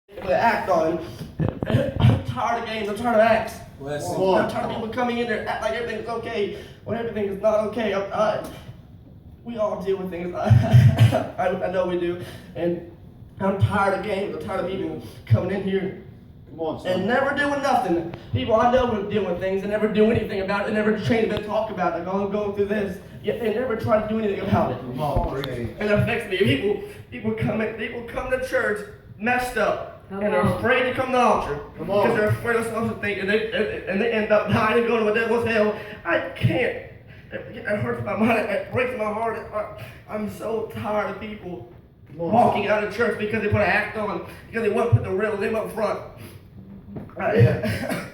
to act on. I'm tired of games. I'm tired of acts. I'm tired of people coming in there act like everything's okay when everything is not okay. We all deal with things. I know we do, and I'm tired of games. I'm tired of people coming in here and never doing nothing. People I know who deal with things and never do anything about it. They never change it. They talk about it. Like, oh, I'm going through this. Yet they never try to do anything about it. And it affects me. People come to church messed up. And they're afraid to come to the altar because they're afraid of something, and they end up dying and going to the devil's hell. I can't. It hurts my mind. It breaks my heart. I'm so tired of people walking out of church because they put an act on, because they want to put the real them up front. I'm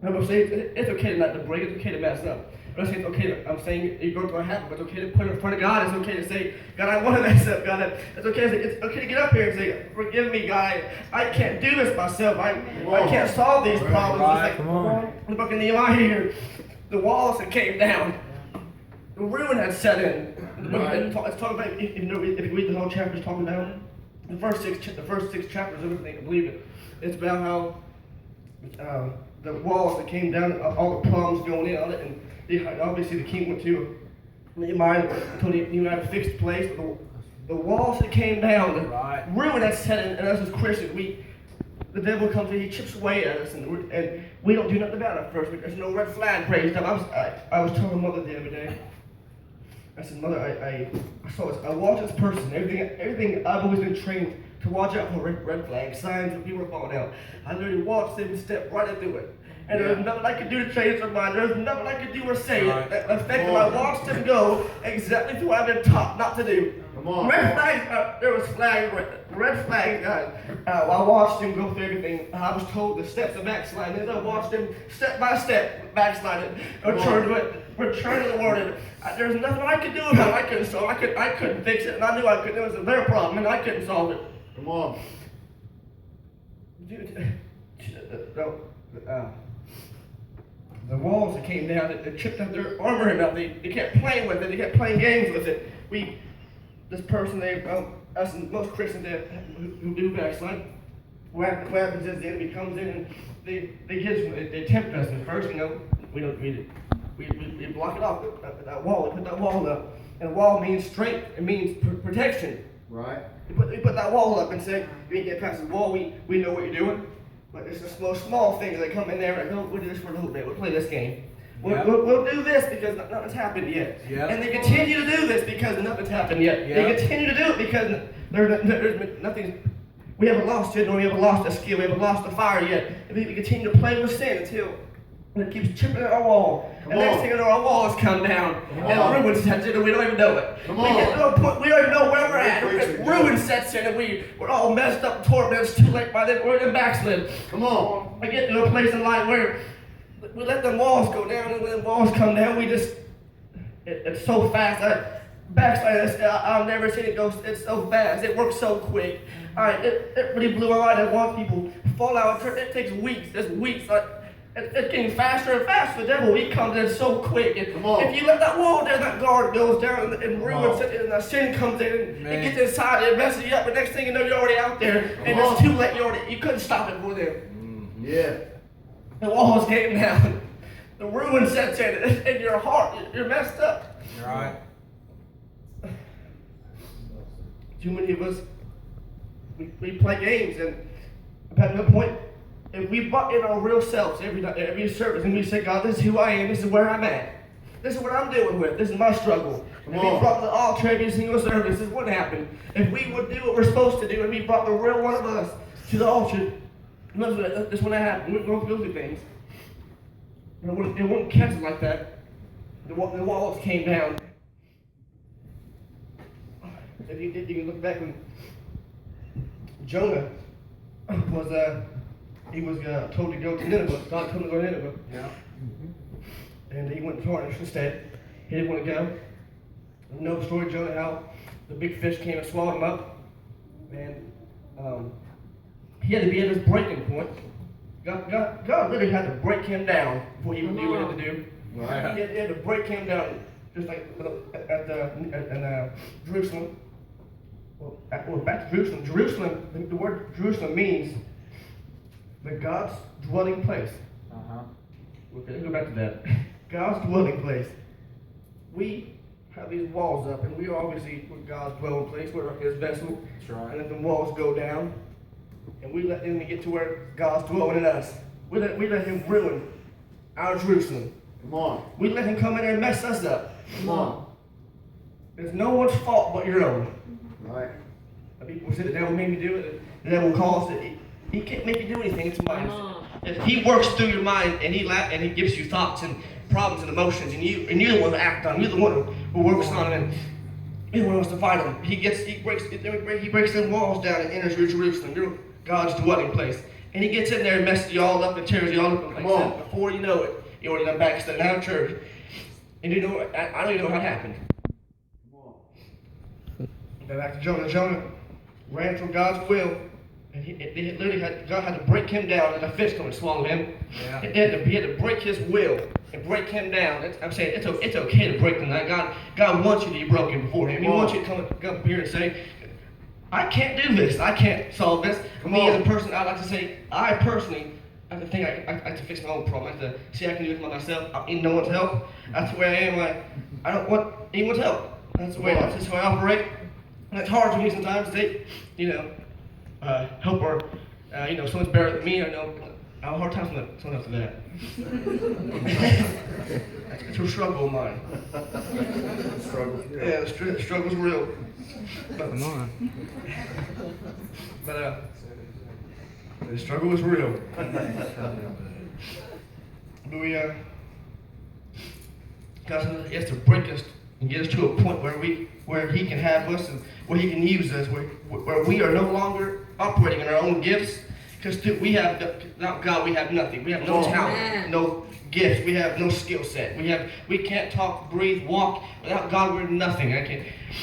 gonna say it's okay not to break. It's okay to mess up. I'm saying it's okay. I'm saying you go through a habit, but it's okay to put it in front of God. It's okay to say, God, I want to mess up. God, it's okay. It's okay to get up here and say, forgive me, God. I can't do this myself. I can't solve these problems. Right. It's like, the book of Nehemiah here, the walls that came down, the ruin had set in. It's talking about if you read the whole chapter, it's talking about the first six chapters of everything. I believe it. It's about how the walls that came down, all the problems going in on it, and obviously the king went to Nehemiah told Nehemiah to fix the place, but the walls that came down, the ruin that set in, and us as Christians, the devil comes in, he chips away at us, and we don't do nothing about it at first. There's no red flag raised up. I was telling Mother the other day, I said, Mother, I watch this person, everything I've always been trained to watch out for red flags, signs of people are falling out. I literally watched them step right into it. And there's nothing I could do to change their mind. There's nothing I could do or say that affected them. I watched them go exactly through what I've been taught not to do. Red flags, there was red flags, guys. I watched them go through everything. I was told the steps of backsliding. And I watched them step by step backsliding, return to it, return to the word. There's nothing I could do about it. I couldn't solve it. I couldn't fix it, and I knew I couldn't. It was their problem, and I couldn't solve it. Come on. The walls that came down, they chipped up their armor enough. They kept playing with it. They kept playing games with it. This person, us and most Christians who do backslide, what happens is the enemy comes in and they tempt us. And first, we block it off. That wall, we put that wall up. And a wall means strength. It means protection. Right. We put that wall up and say, you ain't get past the wall. We know what you're doing. But it's just those small things that come in there and go, we'll do this for a little bit. We'll play this game. We'll do this because nothing's happened yet. Yep. And they continue to do this because nothing's happened yet. Yep. They continue to do it because there's nothing. We haven't lost it, nor we haven't lost a skill. We haven't lost the fire yet. And we continue to play with sin until it keeps chipping at our wall. Next thing you know, our walls come down. And ruin sets in and we don't even know it. We get to a point, we don't even know where we're at. Ruin sets in and we're all messed up, tormented. It's too late by then. We're in backslid. Come on. We get to a place in life where we let the walls go down, and when the walls come down, it's so fast. Backslide, I've never seen it go, it's so fast. It works so quick. It really blew my mind. I watch people fall out of church. It takes weeks. It's weeks. It's getting faster and faster. The devil, he comes in so quick. And if you let that wall down, that guard goes down and ruins it, and the sin comes in, and it gets inside, it messes you up, and next thing you know, you're already out there, and it's too late. You couldn't stop it for them. Yeah. The walls came down. The ruin sets in your heart. You're messed up. Right. Too many of us, we play games, and at no point, if we brought in our real selves every service, and we say, God, this is who I am, this is where I'm at, this is what I'm dealing with, this is my struggle. If we brought the altar every single service, this is what happened. If we would do what we're supposed to do, and we brought the real one of us to the altar, this wouldn't happen. We wouldn't go through things. It wouldn't catch it like that. The walls came down. If you can look back when Jonah was told to go to Nineveh. God told him to go to Nineveh. Yeah. And he went to Tarshish instead. He didn't want to go. You know the story of Jonah, how the big fish came and swallowed him up. And he had to be at his breaking point. God literally had to break him down before he would do what he had to do. Right. He had to break him down, just like at Jerusalem. Well, back to Jerusalem. The word Jerusalem means the God's dwelling place. Okay, let's go back to that. God's dwelling place. We have these walls up, and we are obviously God's dwelling place. We're His vessel. That's right. And let the walls go down, and we let the enemy get to where God's dwelling in us. We let Him ruin our Jerusalem. Come on. We let Him come in there and mess us up. Come on. There's no one's fault but your own. Right. People say the devil made me do it. The devil calls it. He can't make you do anything. It's mind. He works through your mind, and he gives you thoughts and problems and emotions, and you're the one to act on. You're the one who works on it. And you're the one who wants to fight them. He breaks them walls down and enters your Jerusalem. You're God's dwelling place, and He gets in there and messes you all up and tears you all up. Come on. Before you know it, you already done backsliding out of church, and you know I don't even know how it happened. Go back to Jonah. Jonah ran from God's will, and God had to break him down, and a fish come and swallow him. Yeah. He had to break his will and break him down. I'm saying it's okay to break them down. God wants you to be broken before Him. He wants you to come up here and say, I can't do this. I can't solve this. As a person, I like to say, I personally, I have to think I have to fix my own problem. I have to see I can do it by myself. I need no one's help. That's the way I am. I don't want anyone's help. That's the way I operate. And it's hard for me sometimes to say, help or, someone's better than me. I know I have a hard time with someone else to that. It's a struggle of mine. Yeah, the struggle's real. Come on. But the struggle is real. But God has to break us and get us to a point where He can have us and where He can use us, where we are no longer operating in our own gifts. Because without God, we have nothing. We have no talent, no gifts. We have no skill set. We can't talk, breathe, walk. Without God, we're nothing.